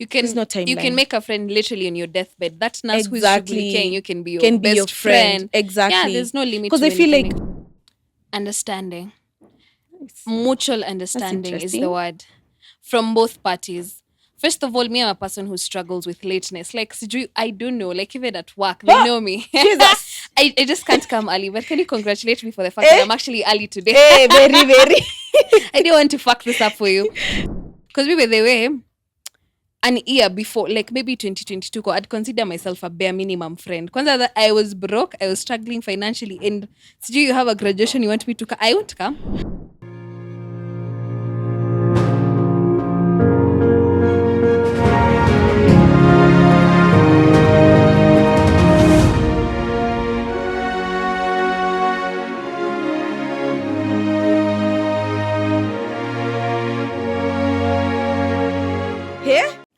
There's no timeline. You can make a friend literally on your deathbed. That nurse who's Exactly. shughuli you can be your Can be best your friend. friend. Exactly. Yeah, there's no limit. Because to I feel when you like can make- understanding. Nice. Mutual understanding is interesting. the word from both parties. First of all, me, I'm a person who struggles with lateness. Like, I don't know. Like, even at work, they know me. Jesus. I just can't come early. But can you congratulate me for the fact that I'm actually early today? Hey, very, very. I didn't want to fuck this up for you. Because we were the way an year before, like maybe 2022, I'd consider myself a bare minimum friend. Kwanza that I was broke, I was struggling financially, and do you have a graduation you want me to come? I won't come.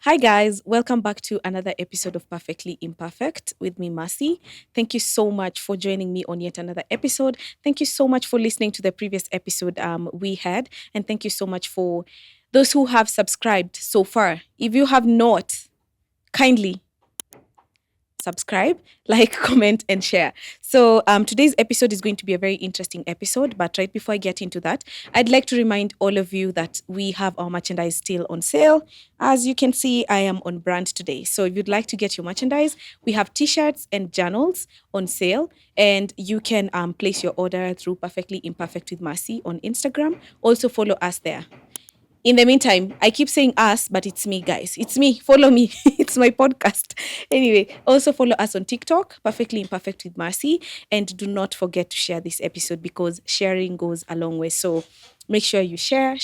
Hi guys, welcome back to another episode of Perfectly Imperfect with me, Mercy. Thank you so much for joining me on yet another episode. Thank you so much for listening to the previous episode we had, and thank you so much for those who have subscribed so far. If you have not, kindly subscribe, like, comment, and share. So today's episode is going to be a very interesting episode. But right before I get into that, I'd like to remind all of you that we have our merchandise still on sale. As you can see, I am on brand today. So if you'd like to get your merchandise, we have t-shirts and journals on sale. And you can place your order through Perfectly Imperfect with Mercy on Instagram. Also follow us there. In the meantime, I keep saying us, but it's me, guys. It's me. Follow me. It's my podcast. Anyway, also follow us on TikTok, Perfectly Imperfect with Mercy. And do not forget to share this episode because sharing goes a long way. So make sure you share.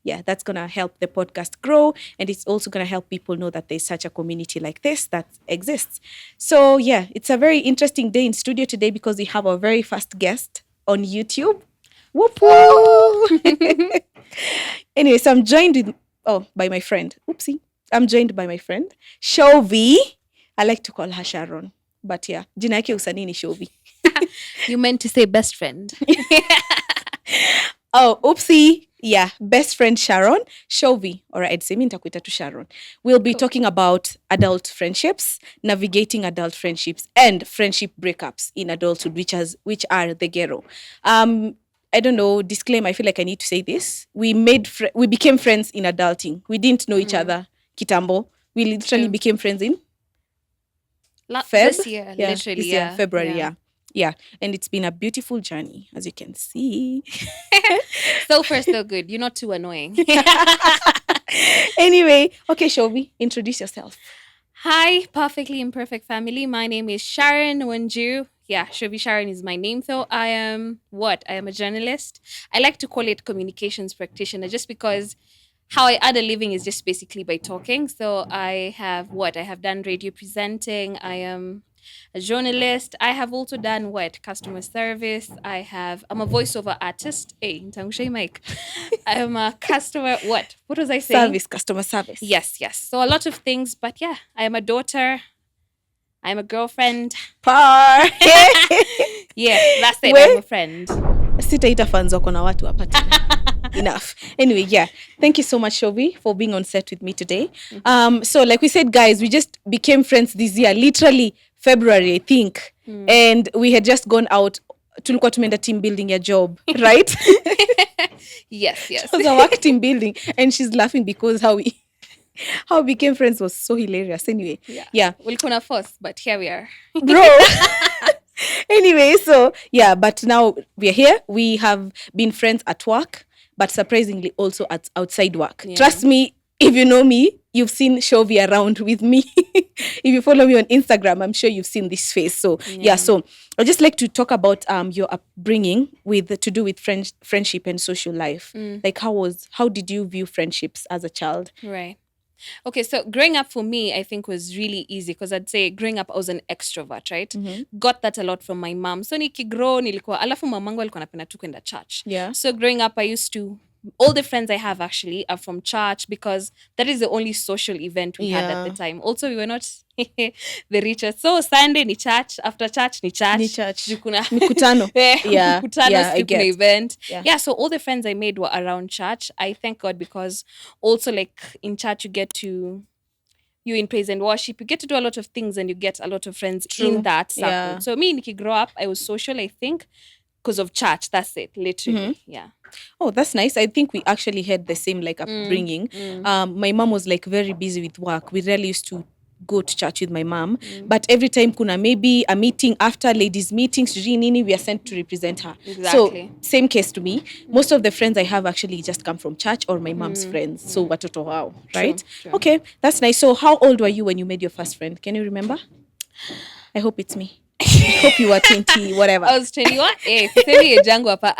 Yeah, that's going to help the podcast grow. And it's also going to help people know that there's such a community like this that exists. So yeah, it's a very interesting day in studio today because we have our very first guest on YouTube. Whoop whoop. Anyway, so I'm joined by my friend. Oopsie. I'm joined by my friend, Shovie. I like to call her Sharon. But yeah, jina yake usanii ni Shovie. You meant to say best friend. Oh, oopsie. Yeah, best friend Sharon, Shovie. All right, semi nitakuita to Sharon. We'll be talking about adult friendships, navigating adult friendships, and friendship breakups in adulthood, which are the gherro. I don't know, disclaimer, I feel like I need to say this. We became friends in adulting. We didn't know each other, kitambo. We literally became friends in This year, yeah, literally, this year, February, yeah. And it's been a beautiful journey, as you can see. So far, so good. You're not too annoying. Anyway, okay, Shovie, introduce yourself. Hi, Perfectly Imperfect family. My name is Sharon Wanju. Yeah, Shovie Sharon is my name. So I am I am a journalist. I like to call it communications practitioner just because how I add a living is just basically by talking. So I have I have done radio presenting. I am a journalist. I have also done customer service. I'm a voiceover artist. Hey, nitangusha hii mic. I'm a customer what was I saying? Customer service. Yes. So a lot of things, but yeah, I am a daughter. I'm a girlfriend. Par. Yeah, that's it. I'm a friend. Sitaita fans wako na watu hapa tena. Enough. Anyway, yeah. Thank you so much, Shovie, for being on set with me today. So like we said, guys, we just became friends this year, literally February, I think. And we had just gone out. Tulikuwa tumeenda team building ya job, right? Yes. It was a work team building. And she's laughing because how we became friends was so hilarious. Anyway, yeah. We'll call force, but here we are. Bro. Anyway, so yeah, but now we're here. We have been friends at work, but surprisingly also outside work. Yeah. Trust me, if you know me, you've seen Shovie around with me. If you follow me on Instagram, I'm sure you've seen this face. So yeah, so I'd just like to talk about your upbringing to do with friendship and social life. Like how did you view friendships as a child? Right. Okay, so growing up for me, I think was really easy because I'd say growing up I was an extrovert, right? Got that a lot from my mom. So nikigrow nilikuwa alafu mamangu alikuwa anapenda tu kwenda church. Yeah. So growing up I used to all the friends I have actually are from church because that is the only social event we had at the time. Also, we were not the richest. So Sunday ni church, after church ni church. Mikutano. Mikutano, I get. Event. Yeah, so all the friends I made were around church. I thank God because also like in church you get to you're in praise and worship, you get to do a lot of things and you get a lot of friends in True. that circle. Yeah. So me, Nikki, grow up, I was social, I think, because of church. That's it, Mm-hmm. literally. Yeah. Oh, that's nice. I think we actually had the same like Mm, upbringing. mm, My mom was like very busy with work. We rarely used to go to church with my mom, mm. but every time kuna maybe a meeting after ladies meetings, sijui nini, we are sent to represent her. So Exactly. same case to me. Mm, Most of the friends I have actually just come from church or my mom's mm, friends. So mm. watoto wao, True, right? true. Okay, that's nice. So how old were you when you made your first friend? Can you remember? I hope it's me. I hope you were 20, whatever. I was 21. Eh, sisemi age yangu hapa.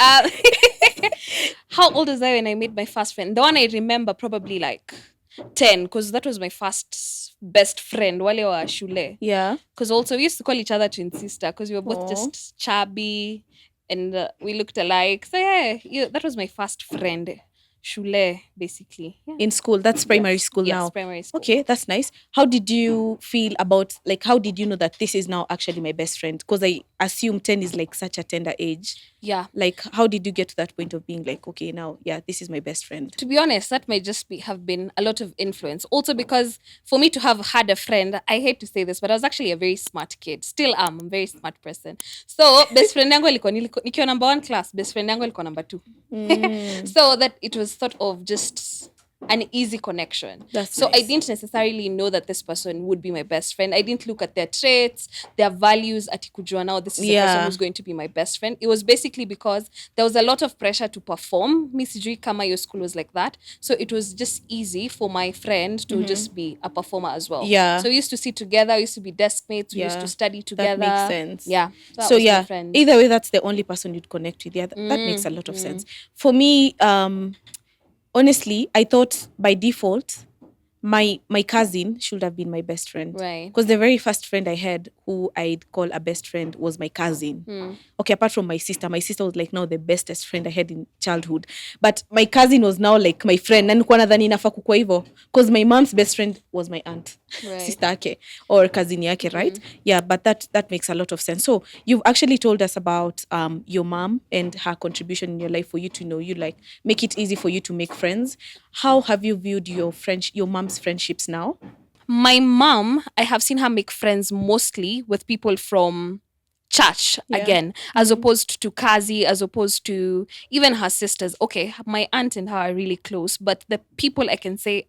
How old was I when I made my first friend? The one I remember probably like 10, because that was my first best friend, wale wa shule. Yeah. Because also we used to call each other twin sister because we were both Aw. just chubby and we looked alike. So yeah, that was my first friend. Shule, basically. Yeah. In school, that's primary Yes, school yes, now. primary school. Okay, that's nice. How did you feel about, like, how did you know that this is now actually my best friend? Because I assume 10 is like such a tender age. Yeah. Like, how did you get to that point of being like, okay, now, yeah, this is my best friend? To be honest, that might just have been a lot of influence. Also, because for me to have had a friend, I hate to say this, but I was actually a very smart kid. Still am. I'm a very smart person. So, best friend yangu nikiwa number 1 class, best friend yangu alikuwa number 2. So that it was sort of just an easy connection. That's so nice. I didn't necessarily know that this person would be my best friend. I didn't look at their traits, their values, atikujua now this is the person who's going to be my best friend. It was basically because there was a lot of pressure to perform. Mi sijui kama your school was like that. So it was just easy for my friend to just be a performer as well. Yeah. So we used to sit together, we used to be desk mates, we used to study together. That makes sense. Yeah. So, that So was my yeah, friend. either way, that's the only person you'd connect with. Yeah, that makes a lot of sense. For me, honestly, I thought by default, my cousin should have been my best friend. Right. Because the very first friend I had who I'd call a best friend was my cousin. Okay, apart from my sister was like now the bestest friend I had in childhood. But my cousin was now like my friend. Na nilikuwa nadhani inafaa kukuwa hivyo. Because my mom's best friend was my aunt. Right. Sister yake or cousin yake, right? Yeah, but that makes a lot of sense. So you've actually told us about your mom and her contribution in your life for you to know you, like make it easy for you to make friends. How have you viewed your mom's friendships now? My mom, I have seen her make friends mostly with people from church again, as opposed to Kazi, as opposed to even her sisters. Okay, my aunt and her are really close, but the people I can say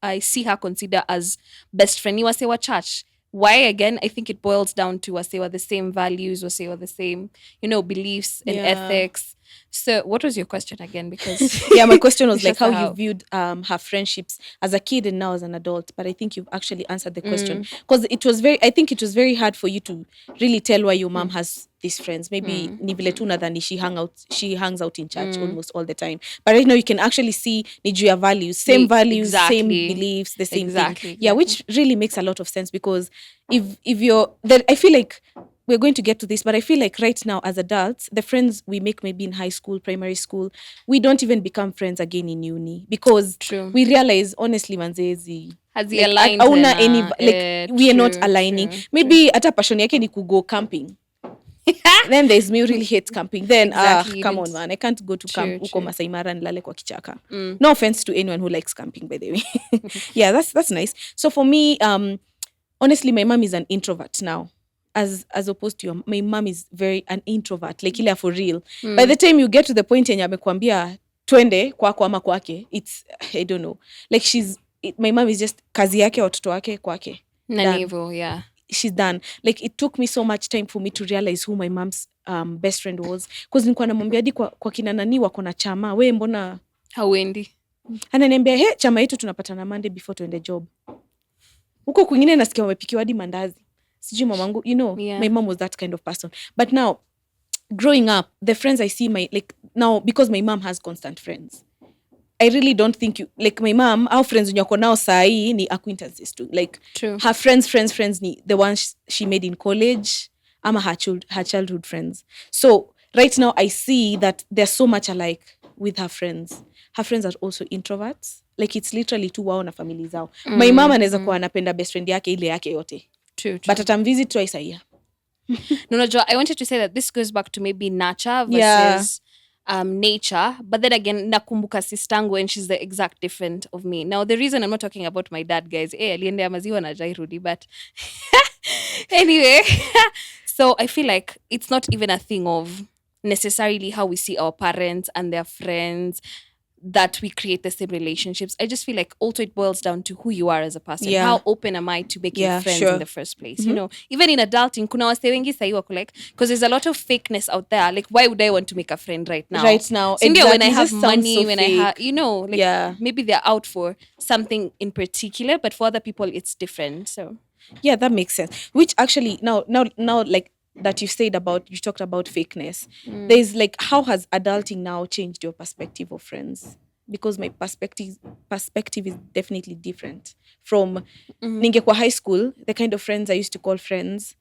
I see her consider as best friend, you say what church. Why again? I think it boils down to were the same values, were the same, beliefs and ethics. So what was your question again? Because yeah, my question was like just how you viewed her friendships as a kid and now as an adult. But I think you've actually answered the question. Because I think it was very hard for you to really tell why your mom has these friends. Maybe ni vile tu nadhani she hangs out in church almost all the time. But right now you can actually see ni juu ya values, same values, same beliefs, the same thing. Yeah, which really makes a lot of sense because if you're then I feel like we're going to get to this, but I feel like right now as adults, the friends we make maybe in high school, primary school, we don't even become friends again in uni because we realize honestly manzezi aligned hauna any like we are not aligning. Maybe hata passion yake ni kugo camping. Then there's me who really hates camping. Then come on man, I can't go to camp uko Masai Mara nilale kwa kichaka. No offense to anyone who likes camping, by the way. Yeah, that's nice. So for me, honestly, my mom is an introvert now. As opposed to my mom is very an introvert, like ile for real. By the time you get to the point yenye amekwambia twende kwako ama kwake, it's I don't know. Like my mom is just kazi yake watoto wake kwake. Nanivo, yeah. She's done. Like it took me so much time for me to realize who my mom's best friend was. Because nilikuwa namwambia hadi kwa kina nani wako na chama, we mbona hauendi? Ananiambia chama yetu tunapatana Monday before tuende job. Huko kwingine nasikia wamepikiwa hadi mandazi. Sijui mamangu, my mom was that kind of person. But now, growing up, the friends I see now, because my mom has constant friends, I really don't think like my mom, our friends unyako nao sahi ni acquaintances too. Like her friends ni the ones she made in college, ama her childhood friends. So right now I see that they're so much alike with her friends. Her friends are also introverts. Like it's literally tu wao na family zao. My mom anaweza kuwa anapenda best friend yake ile yake yote. True. But atamvisit twice a year. No, I wanted to say that this goes back to maybe nurture versus nature. But then again, nakumbuka sistangu, and she's the exact different of me. Now, the reason I'm not talking about my dad, guys, aliendea maziwa na jairudi, but anyway, so I feel like it's not even a thing of necessarily how we see our parents and their friends that we create the same relationships. I just feel like also it boils down to who you are as a person. Yeah. How open am I to making Yeah, friends in sure. the first place? You know, even in adulting, kuna wase wengi sahi wako like, because there's a lot of fakeness out there. Like, why would I want to make a friend right now? Right now, Sindio, when I exactly. It have just sounds money, so when I have, fake. you know, like Yeah. maybe they're out for something in particular, but for other people, it's different. So, Yeah, that makes sense. Which actually now like that you talked about fakeness. There's like, how has adulting now changed your perspective of friends? Because my perspective is definitely different from ningekwa high school. The kind of friends I used to call friends,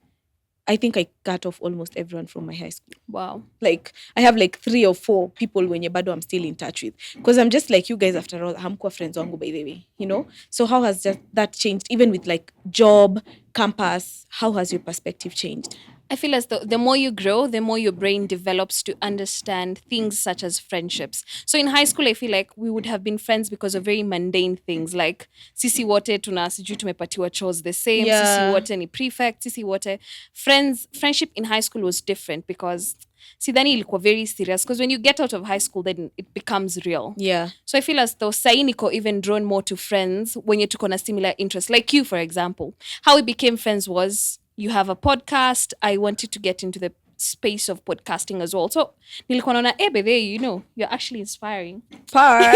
I think I cut off almost everyone from my high school. wow. Like, I have like 3 or 4 people when bado I'm still in touch with, because I'm just like you guys. After all, hamkuwa friends wangu, by the way, you know. So how has that changed, even with like job, campus? How has your perspective changed? I feel as though the more you grow, the more your brain develops to understand things such as friendships. So in high school, I feel like we would have been friends because of very mundane things like sisi wote tuna sijui tumepatiwa chores the same, sisi Yeah. wote ni prefect, sisi wote. Friendship in high school was different because sidhani ilikuwa very serious, because when you get out of high school, then it becomes real. Yeah. So I feel as though sai niko even drawn more to friends when you took on a similar interest. Like you, for example. How we became friends was you have a podcast. I wanted to get into the space of podcasting as well. So nilikuwa naona, bebe, you know, you're actually inspiring. Par.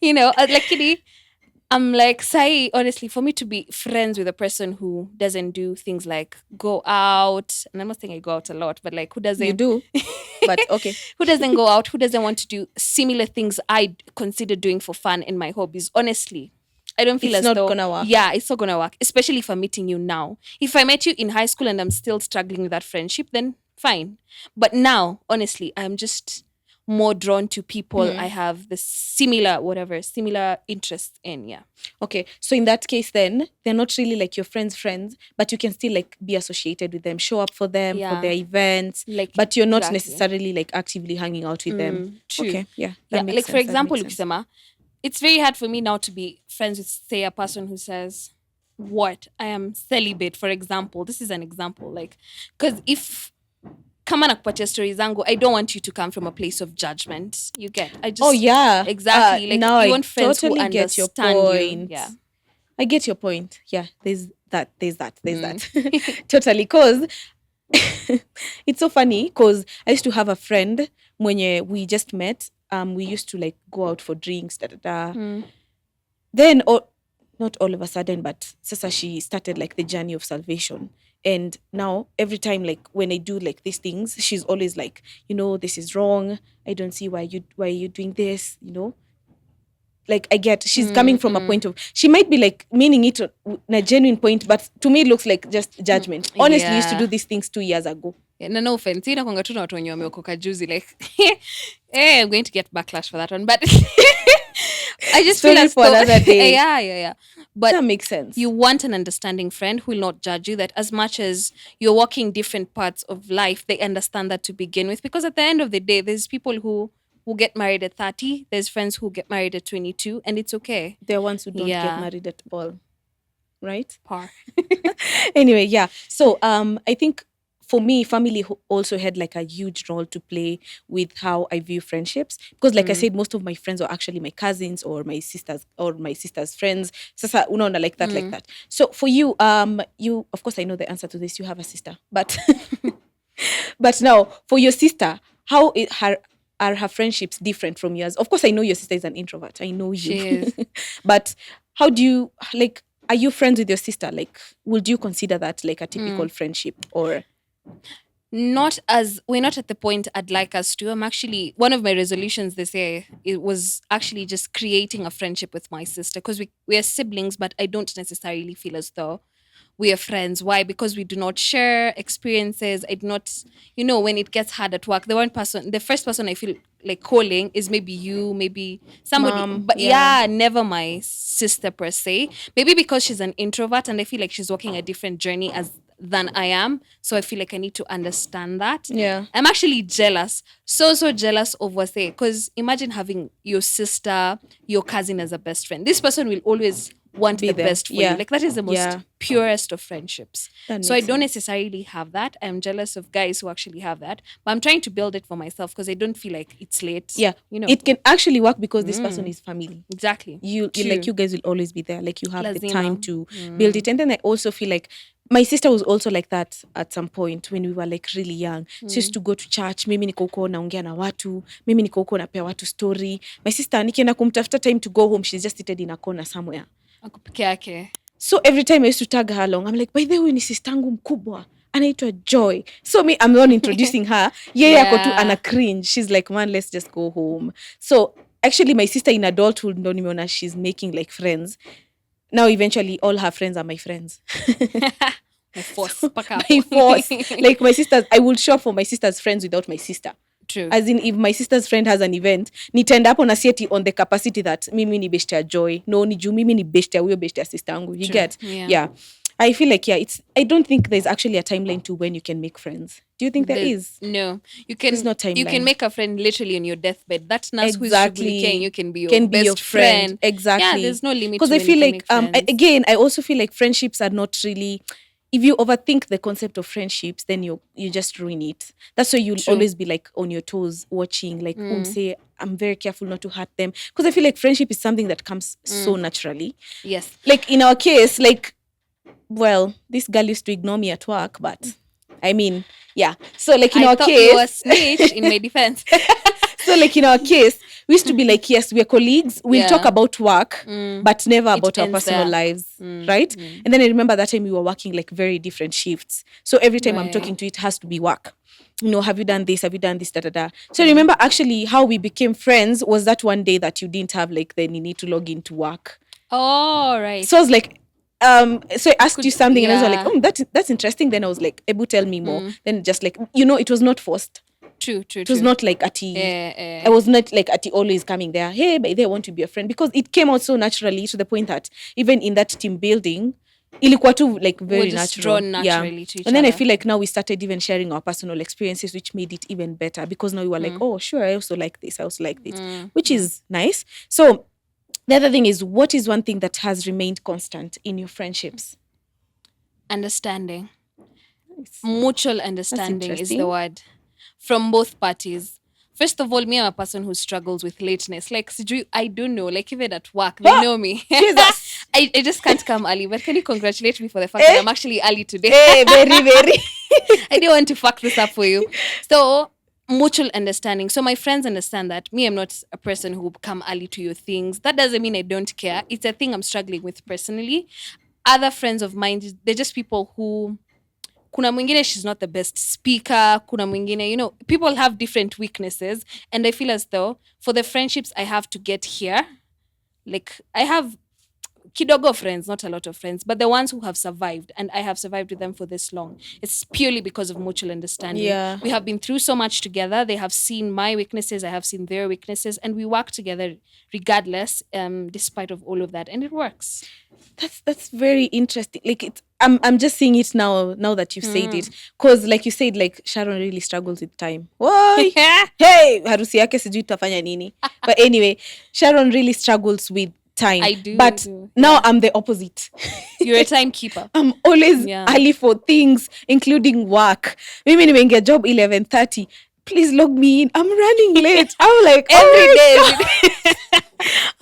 You know, like I'm like, Sai, honestly, for me to be friends with a person who doesn't do things like go out, and I'm not saying I go out a lot, but like who doesn't You do, but okay. who doesn't go out, who doesn't want to do similar things I consider doing for fun in my hobbies. Honestly, I don't feel It's as not though gonna work. Yeah, it's not gonna work. Especially if I'm meeting you now. If I met you in high school and I'm still struggling with that friendship, then fine. But now, honestly, I'm just more drawn to people I have the similar interests in. Yeah. Okay, so in that case, then they're not really like your friends, but you can still like be associated with them, show up for them, for Yeah. their events, Like, but you're not exactly. necessarily like actively hanging out with them. True. Okay, yeah, that Yeah, makes like sense. for that example, makes sense. ukisema, it's very hard for me now to be friends with, say, a person who says, what? I am celibate, for example. This is an example. Like, because if kama nakupatia story zangu, I don't want you to come from a place of judgment. You get? I just Oh yeah, exactly. Like now you I want friends totally who get your understand you. point. Yeah. I get your point. Yeah, there's that. Totally, cause it's so funny, because I used to have a friend when we just met. We used to like go out for drinks, da da da. Then, not all of a sudden, but sasa she started like the journey of salvation. And now every time, like when I do like these things, she's always like, this is wrong. I don't see why you doing this, Like I get she's coming from a point of, she might be like meaning it in a genuine point, but to me it looks like just judgment. Honestly, I used to Yeah. do these things 2 years ago. Yeah, no offense. Inakwanga tu na watu wenye wameokoka juzi, like I'm going to get backlash for that one, but I just Story feel as for though another day. yeah. But That makes sense. you want an understanding friend who will not judge you, that as much as you're walking different parts of life, they understand that to begin with. Because at the end of the day, there's people who get married at 30, there's friends who get married at 22, and it's okay. There are ones who don't Yeah. get married at all. Right? Par. Anyway, yeah. So I think for me, family also had like a huge role to play with how I view friendships, because like I said, most of my friends are actually my cousins or my sister's friends. Sasa unaona, like that. So for you, you, of course I know the answer to this, you have a sister, but but now for your sister, how are her friendships different from yours? Of course I know your sister is an introvert, I know you. She is. But how do you, like, are you friends with your sister? Like, would you consider that like a typical friendship, or? We're not at the point I'd like us to. I'm actually, one of my resolutions this year, it was actually just creating a friendship with my sister, because we are siblings, but I don't necessarily feel as though we are friends. Why? Because we do not share experiences. I do not, when it gets hard at work, the first person I feel like calling is maybe you, maybe somebody, Mom, but yeah. never my sister per se. Maybe because she's an introvert and I feel like she's walking a different journey as than I am. So I feel like I need to understand that. Yeah. I'm actually jealous. So jealous of what they, because imagine having your sister, your cousin as a best friend. This person will always want Be the there. best for you. Yeah. Like that is the most Yeah. purest of friendships. That So I makes don't sense. necessarily have that. I'm jealous of guys who actually have that. But I'm trying to build it for myself because I don't feel like it's late. Yeah. You know. It can actually work because this person is family. Exactly. You like, True. you guys will always be there. Like, you have the time Lazima. to build it. And then I also feel like my sister was also like that at some point when we were like really young. She used to go to church. Mimi niko huko naongea na watu. Mimi niko huko napea watu story. My sister nikienda kumtafuta time to go home, she's just seated in a corner somewhere. Ako peke yake. So every time I used to tag her along, I'm like, by the way, ni sistangu mkubwa. Anaitwa Joy. So me, I'm the one introducing her. Yeah, ako tu ana cringe. She's like, man, let's just go home. So actually, my sister in adulthood, ndo nimeona she's making like friends. Now eventually all her friends are my friends. My force. Paka. My force. Like my sisters, I will shop for my sister's friends without my sister. True. As in, if my sister's friend has an event, nitaenda hapo na sieti on the capacity that mimi ni beshte ya Joy. No, ni juu mimi ni beshte ya huyo beshte ya sister yangu. You True. get? Yeah. I feel like, I don't think there's actually a timeline to when you can make friends. Do you think there is? No. You can There's no timeline. You can make a friend literally on your deathbed. That nurse Exactly. who's shughulikia you can be your Can be best your friend. Exactly. Yeah, there's no limit. Because to I when feel you can like, make friends. again, I also feel like friendships are not really, if you overthink the concept of friendships, then you just ruin it. That's why you'll True. always be like on your toes watching, like, say, I'm very careful not to hurt them. Because I feel like friendship is something that comes so naturally. Yes. Like in our case, like, well, this girl used to ignore me at work, but I mean, yeah. So like in I our thought case, you were a snitch in my defense. so like in our case, we used to be like, yes, we're colleagues. We'll Yeah. talk about work, but never about our ends personal there. lives, right? And then I remember that time we were working like very different shifts. So every time I'm Right. talking to it has to be work. You know, have you done this? Have you done this? Da, da, da. So I remember actually how we became friends was that one day that you didn't have like the need to log into work. Oh, right. So I was like, so I asked you something and I was like, yeah. that's interesting. Then I was like, Ebu, tell me more. Then just like, it was not forced. True. It was not like Ati. Eh. I was not like Ati always coming there. Hey, but they want to be a friend, because it came out so naturally to the point that even in that team building, ilikuwa tu like very We're just natural. drawn naturally to each And then I other. feel like now we started even sharing our personal experiences, which made it even better, because now we were like, oh, sure, I also like this. I also like this, which is nice. So the other thing is, what is one thing that has remained constant in your friendships? Understanding. Mutual understanding is interesting. the word. From both parties. First of all, me, I'm a person who struggles with lateness. Like, I don't know. Like, even at work, they know me. Jesus. I just can't come early. But can you congratulate me for the fact that I'm actually early today? Hey, very, very. I didn't want to fuck this up for you. So, mutual understanding. So, my friends understand that. Me, I'm not a person who will come early to your things. That doesn't mean I don't care. It's a thing I'm struggling with personally. Other friends of mine, they're just people who... Kuna mwingine, she's not the best speaker. Kuna mwingine, people have different weaknesses. And I feel as though for the friendships I have to get here, like I have kidogo friends, not a lot of friends, but the ones who have survived, and I have survived with them for this long, it's purely because of mutual understanding. Yeah. We have been through so much together. They have seen my weaknesses, I have seen their weaknesses, and we work together regardless, despite of all of that, and it works. That's very interesting. Like, I'm just seeing it now that you've said it, because like you said, like Sharon really struggles with time. Why? Hey, harusi yake sijui tutafanya nini. But anyway, Sharon really struggles with time. I do. But now I'm the opposite. You're a timekeeper. I'm always early for things, including work. Mimi nimeingia job 11:30. Please log me in. I'm running late. I'm like, every day.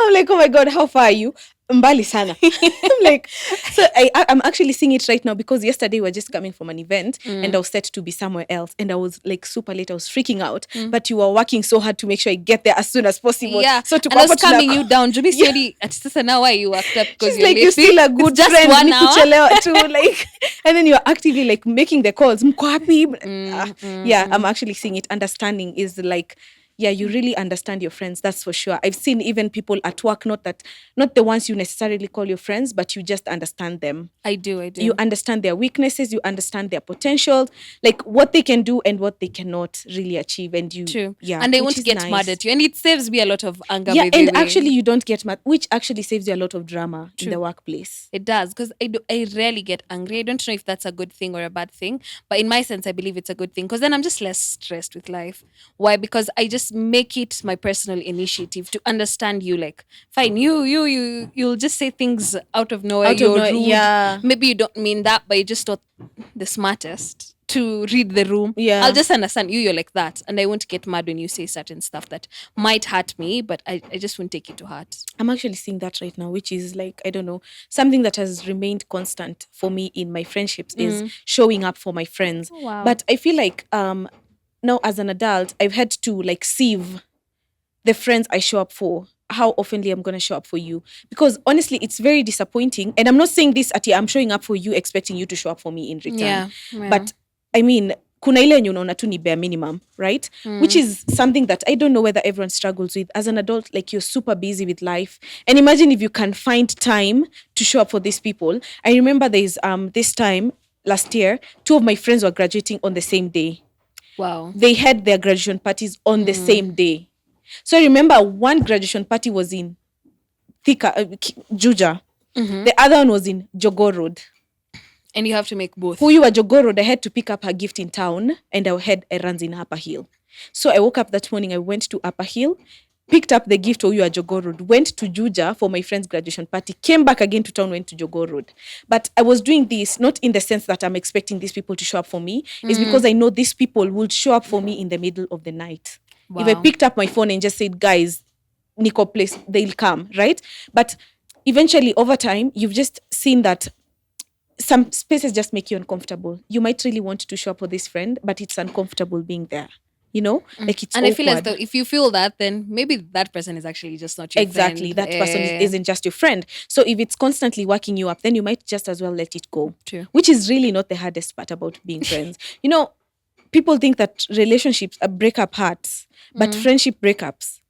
I'm like, oh my God, how far are you? Mbali sana. I'm like, so I'm actually seeing it right now, because yesterday we were just coming from an event and I was set to be somewhere else, and I was like super late. I was freaking out, but you were working so hard to make sure I get there as soon as possible. Yeah, so to and I was calming you down. Jubi Siori, at sasa now why you worked up because she's like, you're still a good just friend. 1 hour. Kuchelewa too, like, and then you're actively like making the calls. Mko wapi? Yeah, I'm actually seeing it. Understanding is like, yeah, you really understand your friends. That's for sure. I've seen even people at work, not the ones you necessarily call your friends, but you just understand them. I do. I You do. understand their weaknesses, you understand their potential, like what they can do and what they cannot really achieve. And True. yeah, And they which won't is get mad nice. at you. And it saves me a lot of anger, Yeah, by the and actually way. you don't get mad, which actually saves you a lot of drama in the True. workplace. It does, because I rarely get angry. I don't know if that's a good thing or a bad thing, but in my sense, I believe it's a good thing, because then I'm just less stressed with life. Why? Because I just make it my personal initiative to understand you. Like, fine, you'll just say things out of nowhere. Out of You're no, rude. yeah, Maybe you don't mean that, but you just thought the smartest to read the room. I'll yeah. just understand you're like that, and I won't get mad when you say certain stuff that might hurt me, but I just won't take it to heart. I'm actually seeing that right now, which is like, I don't know, something that has remained constant for me in my friendships is showing up for my friends. Oh, wow. But I feel like now as an adult, I've had to like sieve the friends I show up for, how oftenly I'm gonna show up for you. Because honestly, it's very disappointing. And I'm not saying this at you, I'm showing up for you, expecting you to show up for me in return. Yeah. But I mean, kuna ile yenye unaona tu ni bare minimum, right? Which is something that I don't know whether everyone struggles with. As an adult, like you're super busy with life. And imagine if you can find time to show up for these people. I remember there's this time last year, two of my friends were graduating on the same day. Wow. They had their graduation parties on the same day. So I remember one graduation party was in Thika, Juja. The other one was in Jogoo Road. And you have to make both. Huyu wa Jogoo Road, I had to pick up her gift in town and I had errands in Upper Hill. So I woke up that morning, I went to Upper Hill, picked up the gift for huyu wa Jogoo Road, went to Juja for my friend's graduation party, came back again to town, went to Jogoo Road. But I was doing this not in the sense that I'm expecting these people to show up for me. It's because I know these people will show up for me in the middle of the night. Wow. If I picked up my phone and just said, guys, Nico, please, they'll come, right? But eventually, over time, you've just seen that some spaces just make you uncomfortable. You might really want to show up for this friend, but it's uncomfortable being there. You know, like it's And awkward. I feel as though if you feel that, then maybe that person is actually just not your Exactly, friend. that person isn't just your friend. So if it's constantly working you up, then you might just as well let it go. True. Which is really not the hardest part about being friends. You know, people think that relationships breakup hurts, but friendship breakups,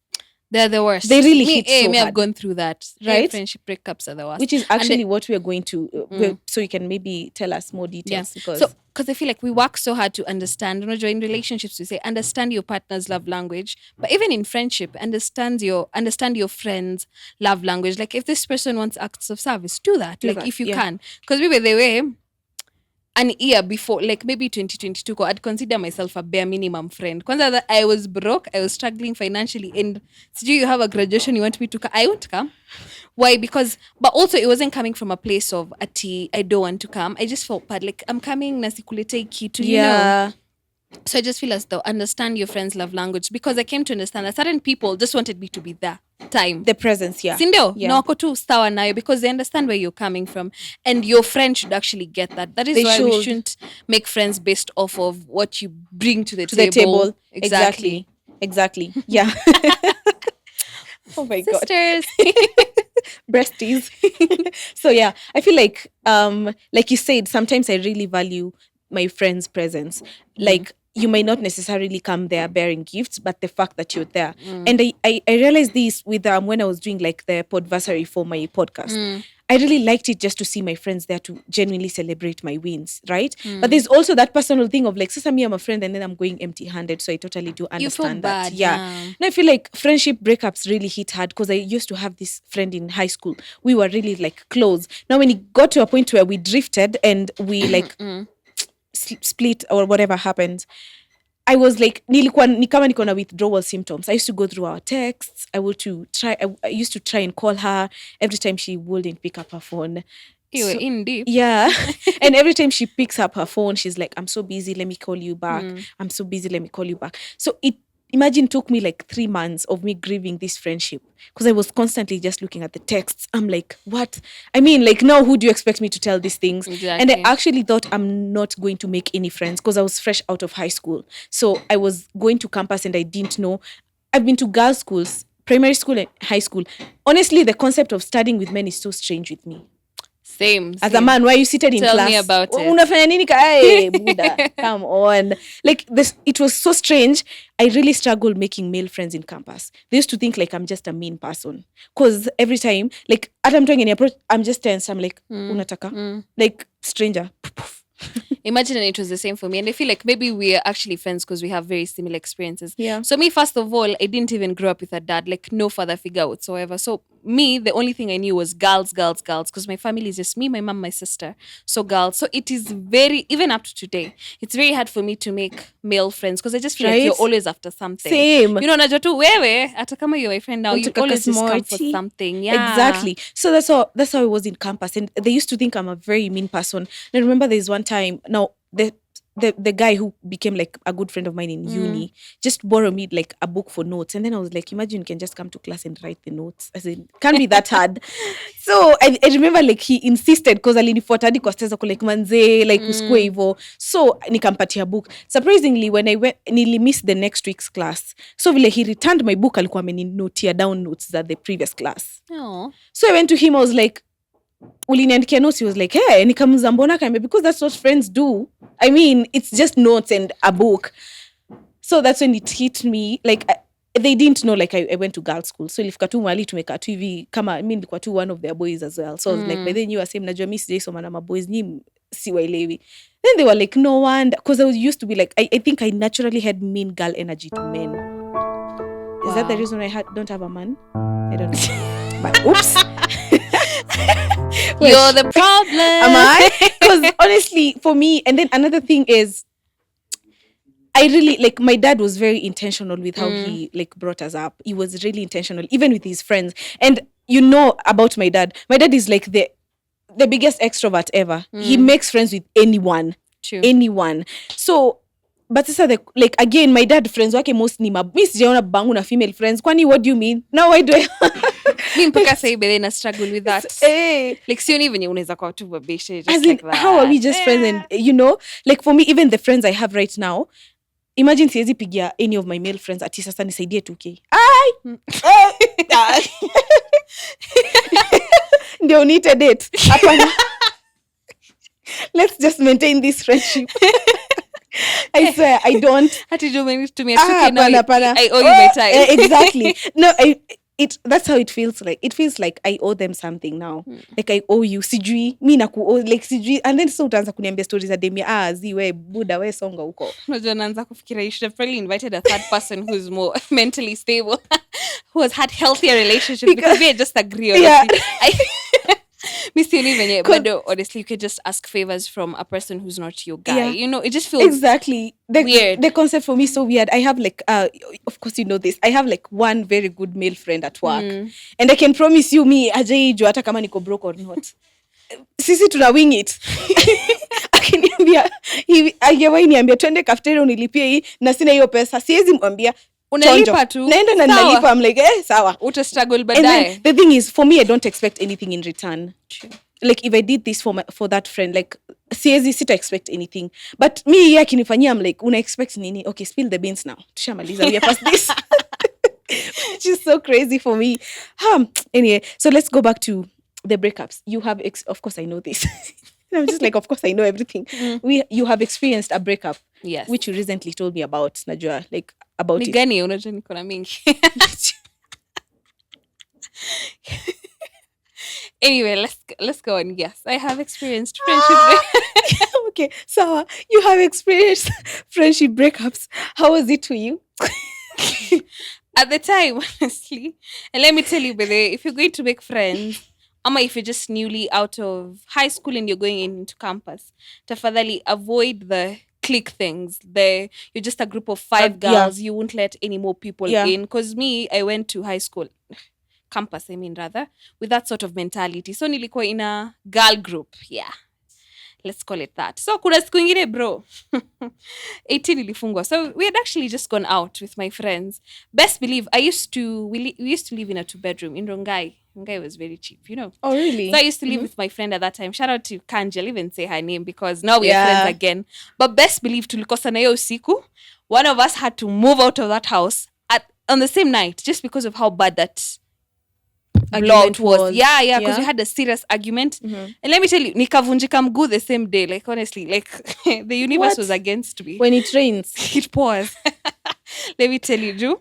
They're the worst. They really hit so me, I've hard. gone through that. Right? Friendship breakups are the worst. which is And actually what we are going to, so you can maybe tell us more details. Because So, because I feel like we work so hard to understand, in relationships, we say understand your partner's love language, but even in friendship, understand your friend's love language. Like if this person wants acts of service, do that. Do like that, if you yeah. can, because maybe the way an year before, like maybe 2022, I'd consider myself a bare minimum friend. Kwanza that I was broke, I was struggling financially, and do you have a graduation you want me to come? I won't come. Why? Because, but also it wasn't coming from a place of ati I don't want to come. I just felt bad, like I'm coming nasikuletei kitu, you know. yeah, So I just feel as though understand your friend's love language, because I came to understand that certain people just wanted me to be there. Time. the presence, yeah. Sindio, Yeah. na wako tu sawa nayo, because they understand where you're coming from, and your friend should actually get that. That is They why we should. shouldn't make friends based off of what you bring to the To table. the table. Exactly. Yeah. Oh my god. Sisters. Breasties. So yeah, I feel like you said, sometimes I really value my friend's presence. Like you might not necessarily come there bearing gifts, but the fact that you're there. And I realized this with when I was doing like the podversary for my podcast. I really liked it just to see my friends there to genuinely celebrate my wins, right? But there's also that personal thing of like, sasa me, I'm a friend, and then I'm going empty-handed. So I totally do You feel understand that. bad, Yeah. yeah. And I feel like friendship breakups really hit hard because I used to have this friend in high school. We were really like close. Now when it got to a point where we drifted and we like split or whatever happened, I was like, ni kama niko na withdrawal symptoms. I used to go through our texts. I used to try and call her every time she wouldn't pick up her phone. You were in deep. Yeah. And every time she picks up her phone, she's like, I'm so busy, let me call you back. I'm so busy, let me call you back. So imagine took me like 3 months of me grieving this friendship because I was constantly just looking at the texts. I'm like, what? I mean, like, now who do you expect me to tell these things? Exactly. And I actually thought I'm not going to make any friends because I was fresh out of high school. So I was going to campus and I didn't know. I've been to girls' schools, primary school and high school. Honestly, the concept of studying with men is so strange with me. Same. As a man, why you seated in Tell class? me about it. Unafanya nini hey, Buddha, come on. Like this, it was so strange. I really struggled making male friends in campus. They used to think like I'm just a mean person. Because every time, like, at I'm doing any approach, I'm just tense. I'm like, unataka? Like, stranger. Imagine it was the same for me. And I feel like maybe we're actually friends because we have very similar experiences. Yeah. So me, first of all, I didn't even grow up with a dad, like no father figure whatsoever. So me, the only thing I knew was girls, because my family is just me, my mom, my sister. So girls. So it is very, even up to today, it's very hard for me to make male friends because I just feel like you're always after something. Same. You know, najua tu wewe, hata kama you're my friend now, you always just come for something. Yeah. Exactly. So that's how it was in campus. And they used to think I'm a very mean person. And I remember there's one time, now the guy who became like a good friend of mine in uni just borrowed me like a book for notes. And then I was like, imagine you can just come to class and write the notes. I said, can't be that hard. So I remember like he insisted because alinifuata hadi kwa stairs like manze like usikue hivyo. So nikampatia book. Surprisingly, when I went, nearly missed the next week's class. So vile he returned my book, alikuwa amenotia down notes at the previous class. Oh. So I went to him, I was like, uliniandikia notes? He was like, hey, nikamuza mbona kaambia, because that's what friends do. I mean, it's just notes and a book. So that's when it hit me. Like, they didn't know like I went to girls school. So ilifika tu mahali tumekaa tu hivi kama I mean nilikuwa tu one of their boys as well. So I was like, by then you are same, najua mimi sijaisoma na maboys, nyi siwaelewi. Then they were like, no wonder, because I was used to be like, I think I naturally had mean girl energy to men. Is that the reason I don't have a man? I don't know. But oops. You're the problem. Am I? Because honestly, for me, and then another thing is, I really, like, my dad was very intentional with how he, like, brought us up. He was really intentional, even with his friends. And you know about my dad. My dad is, like, the biggest extrovert ever. He makes friends with anyone. True. Anyone. So, but like, again, my dad friends wake most ni mi sijaona babangu na female friends. Kwani, what do you mean? Now why do I... Mi mpaka sahi bede na struggle with that. Like, sioni venye unaweza kwa tu babeshe just as like in, that. how are we just friends? And, you know, like, for me, even the friends I have right now, imagine siwezi pigia any of my male friends ati sasa nisaidie 2K. Ndio uniite date. Hapana. Let's just maintain this friendship. I swear, I don't. Hati do me to me 2K now. I owe you my time. Exactly. No, that's how it feels like. It feels like I owe them something now. Like I owe you. Sijui, mi naku like sijui. And then so utaanza kuniambia stories za demia. Ziwe, buda, we songa huko. Unajua naanza kufikira you should have probably invited a third person who's more mentally stable, who has had healthier relationships, because we just agree on it. But honestly, you could just ask favors from a person who's not your guy. Yeah. You know, it just feels exactly weird. The concept for me is so weird. I have like, of course you know this. I have like one very good male friend at work, and I can promise you, me ajai hata kama niko broke or not. Sisi tuna wing it. Akiniambia hivi, ajewahi niambia twende cafeteria unilipie hii na sina hiyo pesa. Siwezi mwambia unalipa tu. Naenda na nalipa. I'm like, sawa. Uta struggle baadaye. The thing is, for me, I don't expect anything in return. True. Like, if I did this for that friend, like, siwezi sita expect anything. But me, akinifanyia, I'm like, una expect nini? Okay, spill the beans now. Tushamaliza, we are past this. Which is so crazy for me. Anyway, so let's go back to the breakups. You have, of course, I know this. I'm just like, of course, I know everything. You have experienced a breakup. Yes. Which you recently told me about, Najwa, like, about it. Gani, unajua niko na mingi. Anyway, let's go on. Yes, I have experienced friendship. Okay, so you have experienced friendship breakups. How was it for you? At the time, honestly, and let me tell you, baby, if you're going to make friends, ama if you're just newly out of high school and you're going into campus, tafadhali avoid the clique things. You're just a group of 5 girls. Yeah. You won't let any more people in. Because me, I went to high school, campus, I mean, rather, with that sort of mentality. So nilikuwa in a girl group. Yeah. Let's call it that. So kuna siku ingine bro. 18 ilifungwa. So we had actually just gone out with my friends. Best believe, we used to live in a 2-bedroom in Rongai. Rongai was very cheap, you know. Oh, really? So I used to live with my friend at that time. Shout out to Kanji. I'll even say her name because now we are friends again. But best believe, tulikosa na hiyo usiku, one of us had to move out of that house on the same night just because of how bad that blowout argument was. was. Yeah, because we Yeah. had a serious argument. And let me tell you, nikavunjika mguu the same day. Like honestly, like the universe was What? against me. When it rains. It paused. Let me tell you, Drew.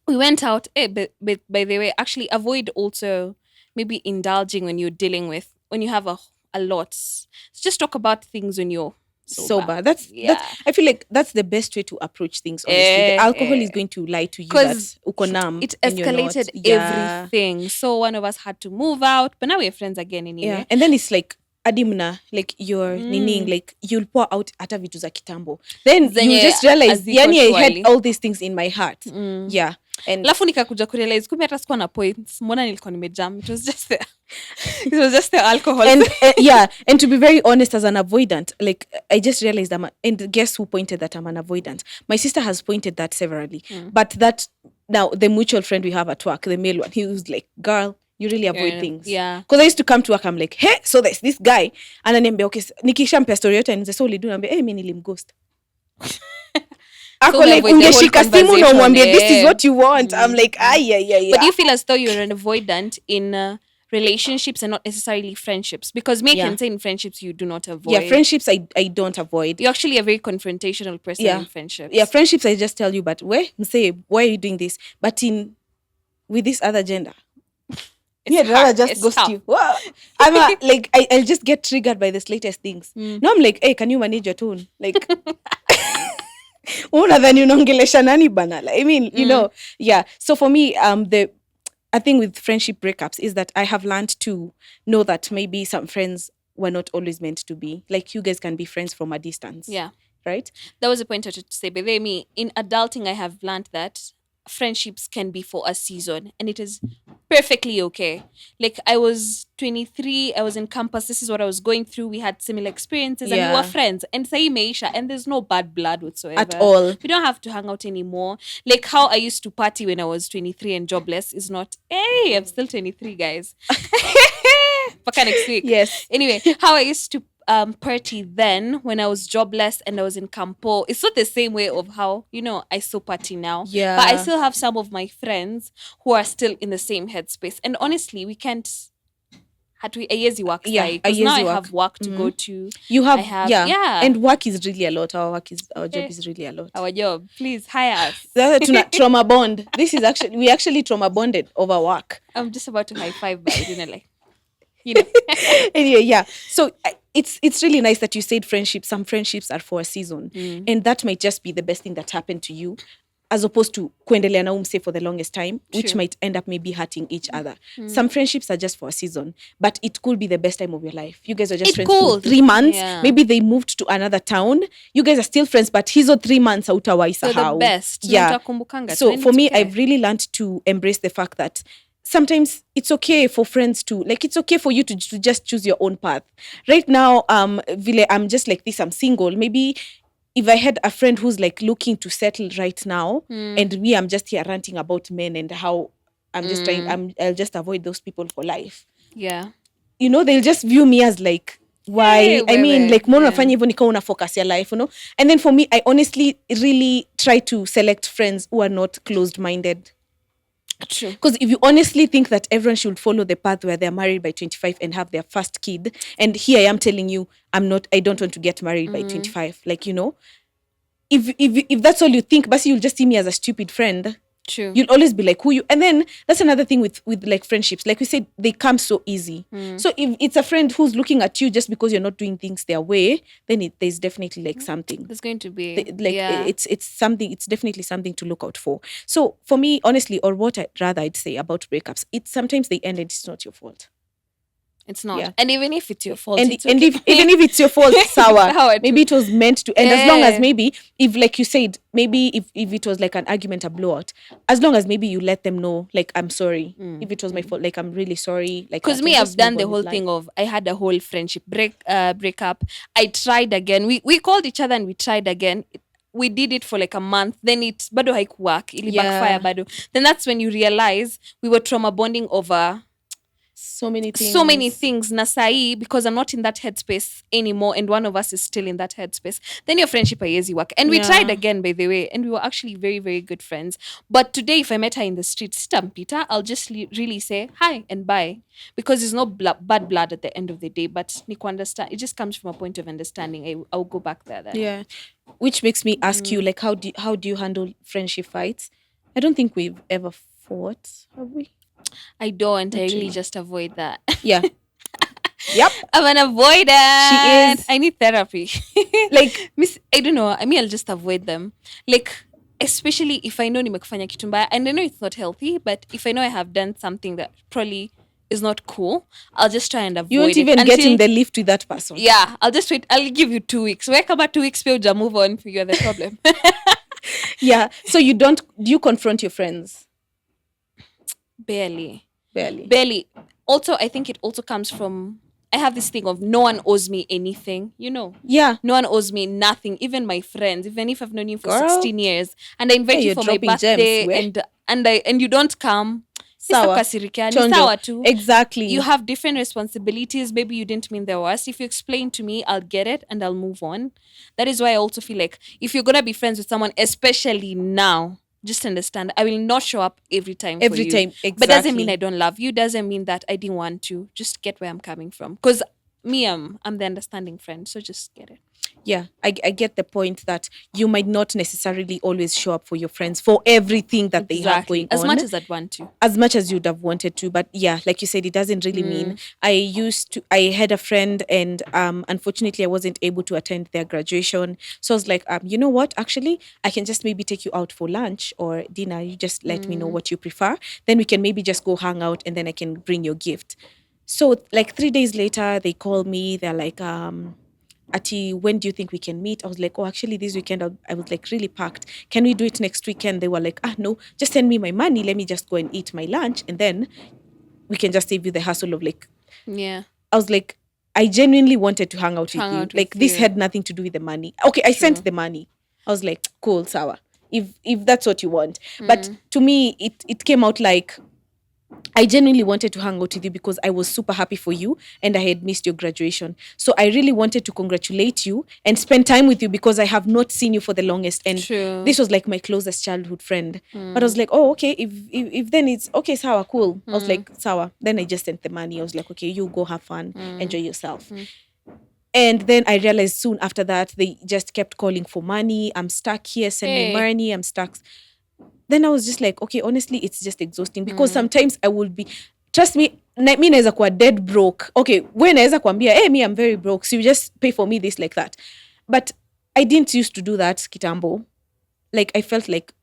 We went out. But by the way, actually avoid also maybe indulging when you're dealing with when you have a lot. So just talk about things when you're sober. Sober. That's Yeah. I feel like that's the best way to approach things, honestly. The alcohol is going to lie to you that 'Cause uko numb it and you're not. escalated Yeah. everything. So one of us had to move out, but now we're friends again Yeah. anyway. And then it's like adimna, like your nining, like you'll pour out hata vitu za kitambo. Then you Zenye just realize, haziko yani I had shwari. all these things in my heart. Yeah. And Alafu nikakuja kurealize kumbe hata sikuwa na points. Mbona nilikuwa nimejam. It was just it was just the alcohol. and yeah, and to be very honest, as an avoidant, like I just realized and guess who pointed that I'm an avoidant? My sister has pointed that severally. But that now the mutual friend we have at work, the male one, he was like, girl, you really avoid things. Yeah. Because I used to come to work, I'm like, hey, so there's this guy. Ananiambia, okay, nikishampea story yote and so ulidu naambia, hey, mimi nilimghost. Ako like, avoid the whole ungeshika simu na conversation, umwambie, this is what you want. I'm like, yeah. But do you feel as though you're an avoidant in relationships and not necessarily friendships? Because me can say in friendships you do not avoid. Yeah, friendships I don't avoid. You're actually a very confrontational person in friendships. Yeah, friendships I just tell you, but say, why are you doing this? But with this other gender, I'd rather just ghost you. Wow. Like I'll just get triggered by the slightest things. No, I'm like, hey, can you manage your tone? Like unadhani unaongelesha nani bana? I mean, you know, yeah. So for me, I think with friendship breakups is that I have learned to know that maybe some friends were not always meant to be. Like you guys can be friends from a distance. Yeah. Right? That was a point I wanted to say. But then me, in adulting, I have learned that friendships can be for a season and it is perfectly okay. Like I was 23, I was in campus, this is what I was going through, we had similar experiences and we were friends, and say meisha, and there's no bad blood whatsoever at all. We don't have to hang out anymore. Like how I used to party when I was 23 and jobless is not, hey, I'm still 23 guys. Paka next week. Yes. Anyway, how I used to party then when I was jobless and I was in Campo. It's not the same way of how, I still party now. Yeah. But I still have some of my friends who are still in the same headspace. And honestly, we can't aiezi work because now I have work to go to. You have, yeah. And work is really a lot. Our job is really a lot. Our job, please hire us. Trauma bond. We actually trauma bonded over work. I'm just about to high five, but I didn't like. Anyway, yeah. So it's really nice that you said friendships. Some friendships are for a season, and that might just be the best thing that happened to you, as opposed to kuendelea na umse for the longest time, which might end up maybe hurting each other. Some friendships are just for a season, but it could be the best time of your life. You guys are just friends for 3 months. Yeah. Maybe they moved to another town. You guys are still friends, but hizo 3 months hautawaisahau. So the best. Yeah. So for me, I've really learned to embrace the fact that sometimes it's okay for friends to, like, it's okay for you to just choose your own path. Right now, Vile, I'm just like this, I'm single. Maybe if I had a friend who's like looking to settle right now, and I'm just here ranting about men and how I'm just I'll just avoid those people for life. Yeah. They'll just view me as like, why? I mean, like, mbona unafanya hivyo nika una focus your life, And then for me, I honestly really try to select friends who are not closed-minded. True. Because if you honestly think that everyone should follow the path where they're married by 25 and have their first kid, and here I am telling you, I don't want to get married by 25. Like, if that's all you think, but you'll just see me as a stupid friend. True. You'll always be like who you, and then that's another thing with like friendships. Like we said, they come so easy. So if it's a friend who's looking at you just because you're not doing things their way, then there's definitely like something. There's going to be it's something. It's definitely something to look out for. So for me, honestly, or what I'd say about breakups, it's sometimes they end and it's not your fault. It's not. And even if it's your fault, and it's okay. even if it's your fault, sour. Maybe it was meant to end. As long as maybe, if like you said, maybe if it was like an argument, a blowout, as long as maybe you let them know, like, I'm sorry. If it was my fault, like, I'm really sorry. Like, because me, I've done the whole thing of, I had a whole friendship breakup. I tried again. We called each other and we tried again. We did it for like a month. Then it bado haikuwork. Ili backfire bado. Then that's when you realize we were trauma bonding over So many so many things. things na sahi because I'm not in that headspace anymore and one of us is still in that headspace, then your friendship haiwezi work. And we tried Yeah. again, by the way, and we were actually very, very good friends. But today, if I met her in the street, sitampita, I'll just really say hi and bye because it's not bad blood at the end of the day. But ni understand, it just comes from a point of understanding. I'll go back there then. Yeah. Which makes me ask you, like, how do you handle friendship fights? I don't think we've ever fought, have we? I don't. I Not really really. just avoid that. Yeah. Yep. I'm an She avoidant. is. I need therapy. Like, Miss, I don't know. I mean, I'll just avoid them. Like, especially if I know nimekufanya kitu mbaya, and I know it's not healthy, but if I know I have done something that probably is not cool, I'll just try and you avoid won't it even get until. in the lift with that person. Yeah, I'll just wait. I'll give you 2 weeks. Where come 2 weeks, pay move on. You're the problem. Yeah. So do you confront your friends? Barely. Barely. Barely. Also, I think it also comes from. I have this thing of no one owes me anything, you know. Yeah. No one owes me nothing, even my friends, even if I've known you for Girl. 16 years and I invite Hey, you you're for my dropping gems. birthday Where? and you don't come. Sawa. Sitakukasirikia, ni Chonjo. sawa tu. Exactly. You have different responsibilities. Maybe you didn't mean the worst. If you explain to me, I'll get it and I'll move on. That is why I also feel like if you're gonna be friends with someone, especially now, just understand I will not show up every time for every you. time. Exactly. But doesn't mean I don't love you. Doesn't mean that I didn't want to. Just get where I'm coming from. Because me, I'm the understanding friend. So just get it. Yeah, I get the point that you might not necessarily always show up for your friends for everything that they have going As on. much as I'd want to. As much as you'd have wanted to, but yeah, like you said, it doesn't really mean. I had a friend, and unfortunately I wasn't able to attend their graduation, so I was like, you know what, actually I can just maybe take you out for lunch or dinner. You just let me know what you prefer, then we can maybe just go hang out, and then I can bring your gift. So like 3 days later they call me, they're like, Ati, when do you think we can meet? I was like, oh, actually, this weekend I was like really packed. Can we do it next weekend? They were like, no, just send me my money. Let me just go and eat my lunch, and then we can just save you the hassle of like. Yeah. I was like, I genuinely wanted to hang out with Hang you. out Like with this you. had nothing to do with the money. Okay, I True. sent the money. I was like, cool, sawa. If that's what you want, but to me, it came out like, I genuinely wanted to hang out with you because I was super happy for you and I had missed your graduation. So I really wanted to congratulate you and spend time with you because I have not seen you for the longest. And True. this was like my closest childhood friend. But I was like, oh, okay. If then it's okay, sawa, cool. I was like, sawa. Then I just sent the money. I was like, okay, you go have fun, enjoy yourself. And then I realized soon after that, they just kept calling for money. I'm stuck here, send me Hey. money, I'm stuck. Then I was just like, okay, honestly, it's just exhausting because sometimes I would be, trust me, mi naweza kuwa dead broke. Okay, we naweza kuambia, hey, me, I'm very broke, so you just pay for me this, like that. But I didn't used to do that, kitambo. Like, I felt like,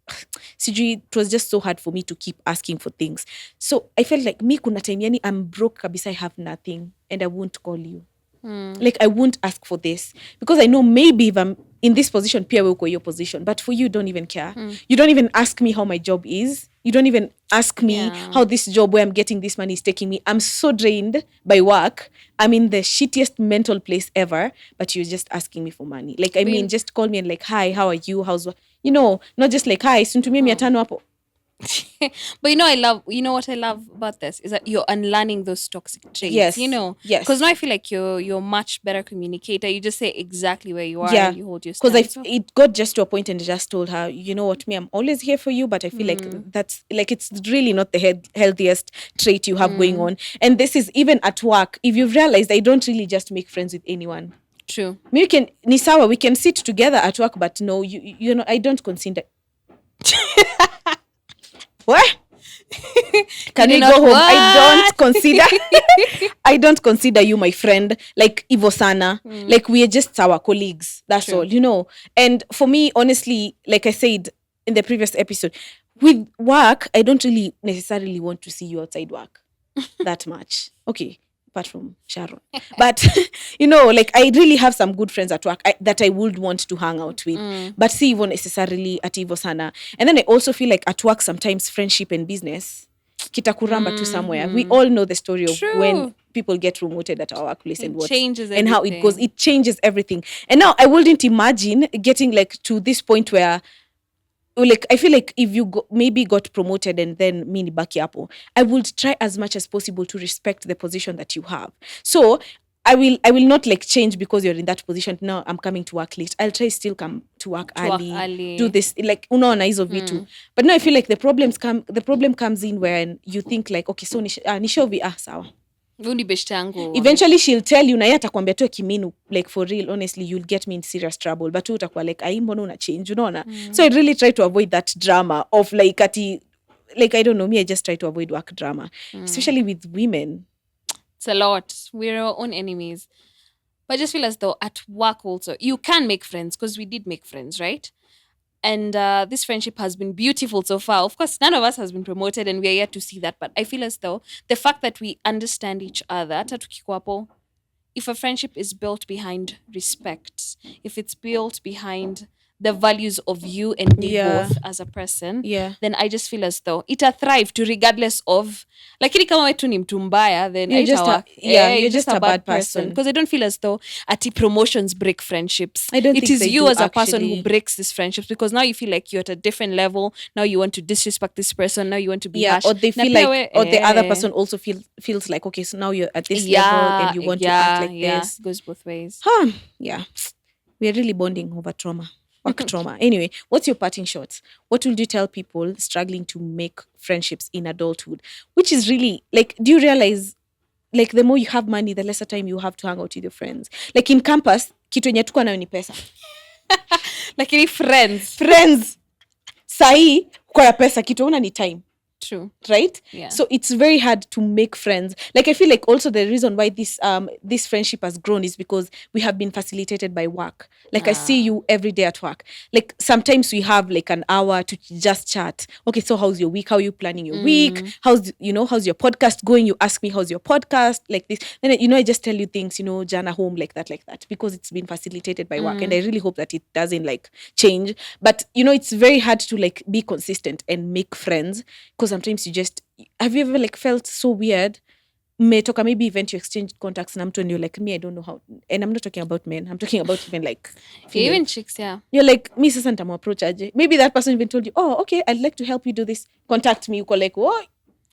sijui, it was just so hard for me to keep asking for things. So I felt like, me kuna time yani, I'm broke kabisa, I have nothing, and I won't call you. Like, I won't ask for this because I know maybe if I'm in this position, pia uko your position. But for you, don't even care. You don't even ask me how my job is. You don't even ask me how this job where I'm getting this money is taking me. I'm so drained by work. I'm in the shittiest mental place ever. But you're just asking me for money. Like, I mean, just call me and like, hi, how are you? How's what? You know, not just like, hi, suntumie 500 hapo. But you know what I love about this is that you're unlearning those toxic traits. Yes. You know, Yes. Because now I feel like you're much better communicator. You just say exactly where you are. Yeah. And you hold your Because stand. it got just to a point and I just told her, you know what, me, I'm always here for you, but I feel like that's like, it's really not the healthiest trait you have going on. And this is even at work. If you've realized, I don't really just make friends with anyone. True. We can, ni sawa, we can sit together at work, but no, you know, I don't consider. What? Can we go home? What? I don't consider you my friend, like Ivo Sana. Like, we are just our colleagues. That's True. all, you know. And for me, honestly, like I said in the previous episode, with work, I don't really necessarily want to see you outside work that much. Okay, apart from Sharon. But, you know, like, I really have some good friends at work that I would want to hang out with. But see Ivo necessarily at Ivo Sana. And then I also feel like at work, sometimes friendship and business, kitakuramba to somewhere. We all know the story of True. when people get promoted at our workplace and what changes and how it everything. goes. It changes everything. And now I wouldn't imagine getting like to this point where like I feel like if you maybe got promoted and then mini baki hapo, I would try as much as possible to respect the position that you have. So I will not like change because you're in that position. Now I'm coming to work late. I'll try still come to work To work early, do early. this like unaona hizo vitu. But now I feel like the problem comes in when you think like okay, so ni Shovie, sawa. Huyu ni beshte yangu. Eventually she'll tell you na yeye atakwambia tu kiminu, like for real honestly you'll get me in serious trouble, but tu utakuwa like ai mbona una change, unaona. So I really try to avoid that drama of like ati, like I don't know, me I just try to avoid work drama, especially with women. It's a lot. We're our own enemies. But I just feel as though at work also, you can make friends because we did make friends, right? And this friendship has been beautiful so far. Of course, none of us has been promoted and we are yet to see that. But I feel as though the fact that we understand each other, hata tukikuwa hapo, if a friendship is built behind respect, if it's built behind the values of you and me Yeah. both as a person, Yeah. then I just feel as though it a thrive to regardless of, lakini kama wetu ni mtu mbaya, then You're just haitawork. you're just a bad person. Because I don't feel as though ati promotions break friendships. I don't It think is they you do, as a person who actually. breaks these friendships because now you feel like you're at a different level. Now you want to disrespect this person. Now you want to be Yeah, harsh. or they Na feel pia like, we- or the other eh. person also feels like okay, so now you're at this level and you want to act like this. It goes both ways. Yeah, we're really bonding over trauma, work trauma. Anyway, what's your parting shots? What would you tell people struggling to make friendships in adulthood? Which is really like, do you realize like the more you have money, the lesser time you have to hang out with your friends? Like in campus, kitu yenye tuko nayo ni pesa. Lakini Friends. Sahi, kwa pesa, kitu una ni time. True. Right? Yeah. So it's very hard to make friends. Like I feel like also the reason why this friendship has grown is because we have been facilitated by work. Like I see you every day at work. Like sometimes we have like an hour to just chat. Okay, so how's your week? How are you planning your week? How's your podcast going? You ask me how's your podcast, like this. Then I just tell you things, Jana home, like that, because it's been facilitated by work. And I really hope that it doesn't like change. But it's very hard to like be consistent and make friends because sometimes have you ever like felt so weird? Metoka maybe event you exchange contacts na mtu and you're like, me, I don't know how. And I'm not talking about men. I'm talking about even like female. Even chicks, yeah. You're like, me sasa nitamuapproach aje. Maybe that person even told you, oh, okay, I'd like to help you do this. Contact me. Uko like, what?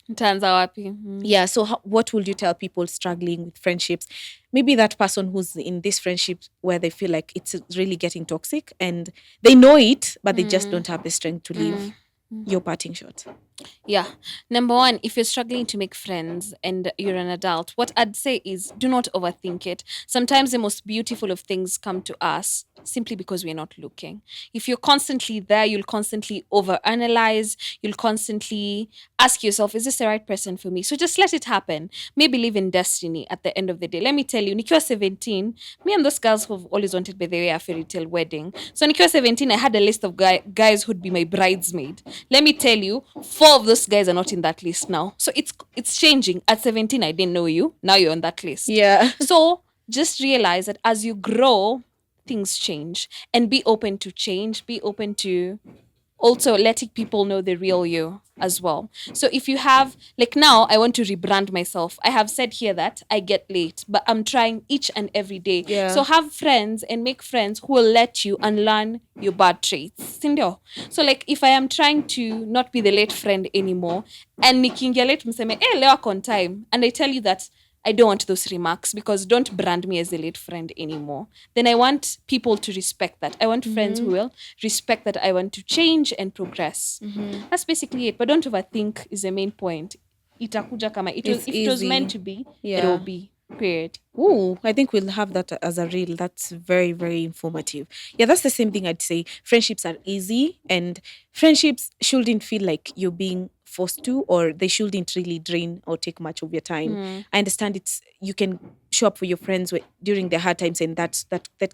Nitaanza wapi? Yeah, so what would you tell people struggling with friendships? Maybe that person who's in this friendship where they feel like it's really getting toxic and they know it, but they just don't have the strength to leave. Your parting shot. Yeah. Number one, if you're struggling to make friends and you're an adult, what I'd say is do not overthink it. Sometimes the most beautiful of things come to us simply because we're not looking. If you're constantly there, you'll constantly overanalyze, you'll constantly ask yourself, is this the right person for me? So just let it happen. Maybe live in destiny at the end of the day. Let me tell you, nikiwa 17, me and those girls who've always wanted by the way a fairy tale wedding. So nikiwa 17, I had a list of guys who'd be my bridesmaid. Let me tell you, 4 of those guys are not in that list now. So it's changing. At 17, I didn't know you. Now you're on that list. Yeah. So just realize that as you grow, things change. And be open to change. Be open to also letting people know the real you as well. So if you have, like now, I want to rebrand myself. I have said here that I get late, but I'm trying each and every day. Yeah. So have friends and make friends who will let you unlearn your bad traits. Sindio? So like if I am trying to not be the late friend anymore, and nikiingia late mseme, leo ako on time, and I tell you that I don't want those remarks because don't brand me as a late friend anymore. Then I want people to respect that. I want friends who will respect that I want to change and progress. That's basically it. But don't overthink is the main point. Itakuja kama if it was meant to be, it will be. Period. Ooh, I think we'll have that as a reel. That's very, very informative. Yeah, that's the same thing I'd say. Friendships are easy and friendships shouldn't feel like you're being forced to, or they shouldn't really drain or take much of your time. I understand you can show up for your friends during the hard times and that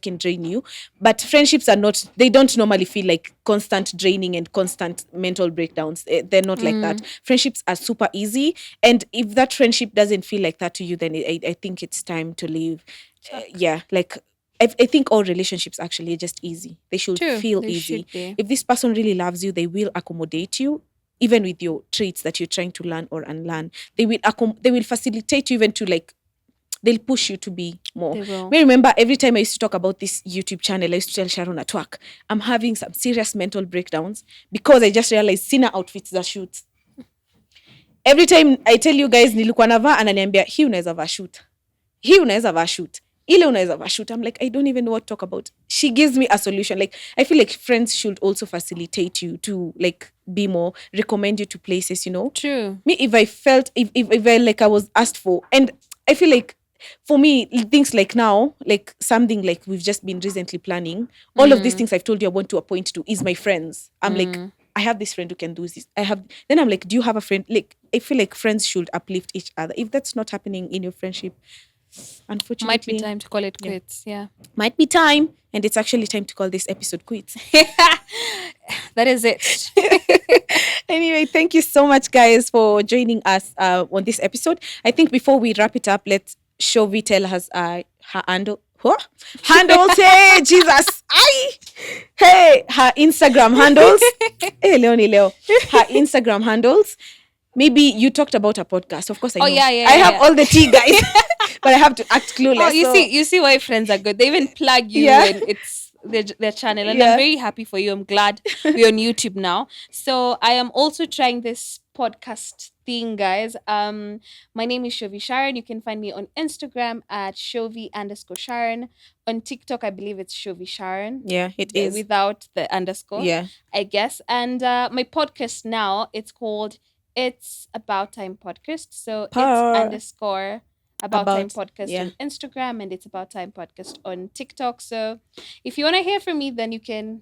can drain you. But friendships they don't normally feel like constant draining and constant mental breakdowns. They're not like that. Friendships are super easy. And if that friendship doesn't feel like that to you, then I think it's time to leave. Yeah, like I think all relationships actually are just easy. They should feel They easy. should be. If this person really loves you, they will accommodate you, even with your traits that you're trying to learn or unlearn. They will facilitate you even to like they'll push you to be more. They will. I remember every time I used to talk about this YouTube channel, I used to tell Sharon at work, I'm having some serious mental breakdowns because I just realized sina outfits za shoot. Every time I tell you guys nilikuwa navaa ananiambia hii unaweza vaa shoot. Hii unaweza vaa shoot. Ile unaweza vaa shoot. I'm like, I don't even know what to talk about. She gives me a solution. Like, I feel like friends should also facilitate you to like be more, recommend you to places, you know. True. Me, if I felt, if I like I was asked for, and I feel like for me, things like now, like something like we've just been recently planning, all of these things I've told you I want to appoint to is my friends. I'm like, I have this friend who can do this. Then I'm like, do you have a friend? Like, I feel like friends should uplift each other. If that's not happening in your friendship, unfortunately. Might be time to call it quits. Yeah. Might be time. And it's actually time to call this episode quits. That is it. Anyway, thank you so much, guys, for joining us on this episode. I think before we wrap it up, let's Shovie tell us her handle. What? Handles, hey, Jesus. Ay. Hey, her Instagram handles. Hey, Leonie Leo. Her Instagram handles. Maybe you talked about a podcast. Of course, I know. Yeah. I have all the tea, guys. But I have to act clueless. Oh, you see why friends are good. They even plug you and it's their channel. And I'm very happy for you. I'm glad we're on YouTube now. So I am also trying this podcast thing, guys. My name is Shovie Sharon. You can find me on Instagram at Shovie_Sharon. On TikTok, I believe it's Shovie Sharon. Yeah, it is. Without the underscore. Yeah. I guess. And my podcast now, it's called It's About Time Podcast. So it's underscore About Time Podcast on Instagram, and It's About Time Podcast on TikTok. So if you want to hear from me, then you can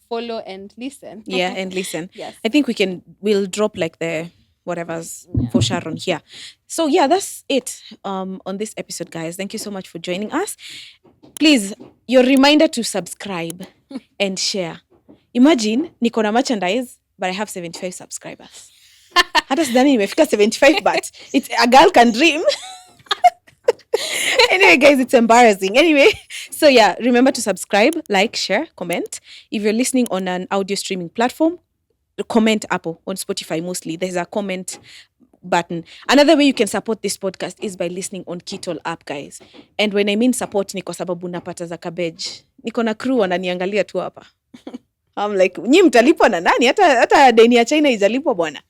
follow and listen. Yeah, and listen. Yes. I think we'll drop like the whatever's for Sharon here. So yeah, that's it on this episode, guys. Thank you so much for joining us. Please, your reminder to subscribe and share. Imagine niko na merchandise, but I have 75 subscribers. Hata sidhani nimefika 75, but it's a girl can dream. Anyway, guys, it's embarrassing. Anyway, so yeah, remember to subscribe, like, share, comment. If you're listening on an audio streaming platform, comment Apple, on Spotify mostly. There's a comment button. Another way you can support this podcast is by listening on Kittle app, guys. And when I mean support, ni kwa sababu napata za cabbage. Niko na crew wananiangalia tu hapa. I'm like, nyi mtalipwa na nani? Hata deni ya China ijalipwa bwana.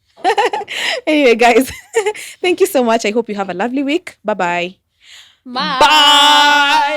Anyway, guys, thank you so much. I hope you have a lovely week. Bye-bye. Bye. Bye.